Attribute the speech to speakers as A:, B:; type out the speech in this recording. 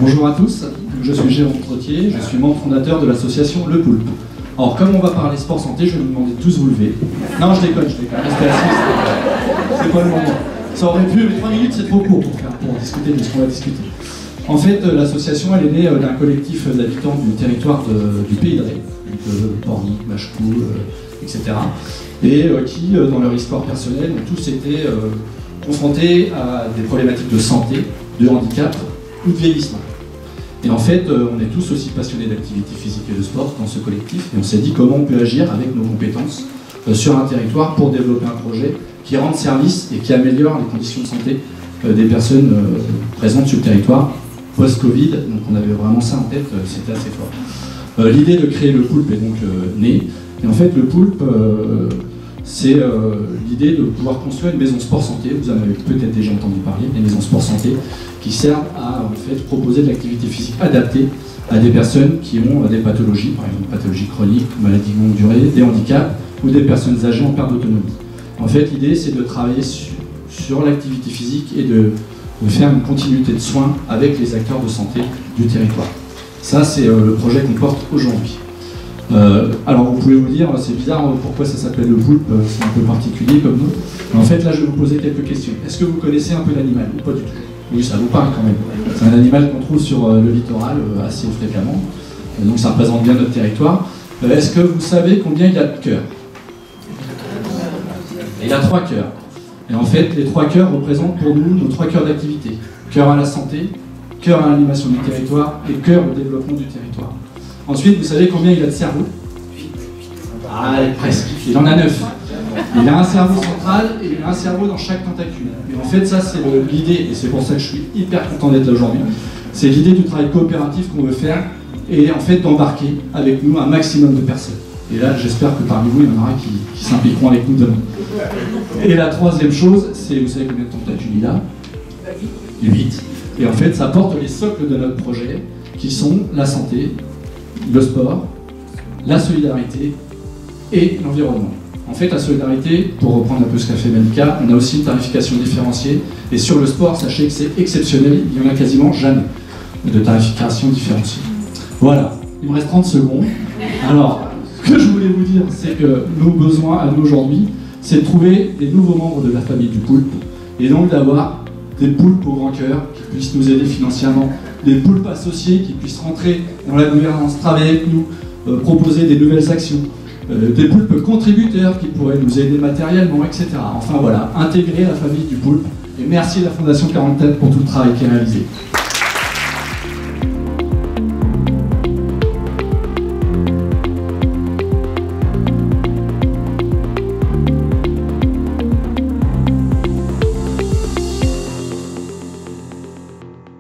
A: Bonjour à tous, je suis Jérôme Trottier, je suis membre fondateur de l'association Le Poulpe. Alors comme on va parler sport santé, je vais vous demander de tous vous lever. Non, je déconne, restez assis, c'est pas le moment. Ça aurait pu, mais 3 minutes c'est trop court pour discuter de ce qu'on va discuter. En fait, l'association elle est née d'un collectif d'habitants du territoire du Pays de Ré, donc Porny, Machecoul, etc. Et qui, dans leur histoire personnelle, ont tous été confrontés à des problématiques de santé, de handicap ou de vieillissement. Et en fait, on est tous aussi passionnés d'activité physique et de sport dans ce collectif, et on s'est dit comment on peut agir avec nos compétences sur un territoire pour développer un projet qui rende service et qui améliore les conditions de santé des personnes présentes sur le territoire post-Covid. Donc on avait vraiment ça en tête, c'était assez fort. L'idée de créer le Poulpe est donc née, et en fait le Poulpe, c'est l'idée de pouvoir construire une maison sport santé. Vous en avez peut-être déjà entendu parler, des maisons sport santé qui servent à en fait, proposer de l'activité physique adaptée à des personnes qui ont des pathologies, par exemple pathologies chroniques, maladies longue durée, des handicaps ou des personnes âgées en perte d'autonomie. En fait, l'idée c'est de travailler sur l'activité physique et de faire une continuité de soins avec les acteurs de santé du territoire. Ça, c'est le projet qu'on porte aujourd'hui. Alors vous pouvez vous dire, c'est bizarre, pourquoi ça s'appelle le Poulpe, c'est un peu particulier comme nom. Mais en fait là je vais vous poser quelques questions. Est-ce que vous connaissez un peu l'animal ou pas du tout? Oui, ça vous parle quand même. C'est un animal qu'on trouve sur le littoral assez fréquemment, donc ça représente bien notre territoire. Est-ce que vous savez combien il y a de cœurs? Il y a 3 cœurs. Et en fait les 3 cœurs représentent pour nous nos 3 cœurs d'activité. Cœur à la santé, cœur à l'animation du territoire et cœur au développement du territoire. Ensuite, vous savez combien il a de cerveaux? Ah, presque. Il en a 9. Il a un cerveau central et il a un cerveau dans chaque tentacule. Et en fait, ça, c'est l'idée, et c'est pour ça que je suis hyper content d'être là aujourd'hui. C'est l'idée du travail coopératif qu'on veut faire et en fait d'embarquer avec nous un maximum de personnes. Et là, j'espère que parmi vous, il y en aura qui s'impliqueront avec nous demain. Et la troisième chose, c'est, vous savez combien de tentacules il a? 8. Et en fait, ça porte les socles de notre projet qui sont la santé, le sport, la solidarité et l'environnement. En fait, la solidarité, pour reprendre un peu ce qu'a fait Malika, on a aussi une tarification différenciée. Et sur le sport, sachez que c'est exceptionnel, il n'y en a quasiment jamais de tarification différenciée. Voilà, il me reste 30 secondes. Alors, ce que je voulais vous dire, c'est que nos besoins à nous aujourd'hui, c'est de trouver des nouveaux membres de la famille du Poulpe, et donc d'avoir des poulpes au grand cœur qui puissent nous aider financièrement, des poulpes associés qui puissent rentrer dans la gouvernance, travailler avec nous, proposer des nouvelles actions, des poulpes contributeurs qui pourraient nous aider matériellement, etc. Enfin voilà, intégrer la famille du Poulpe. Et merci à la Fondation 40 Têtes pour tout le travail qui est réalisé.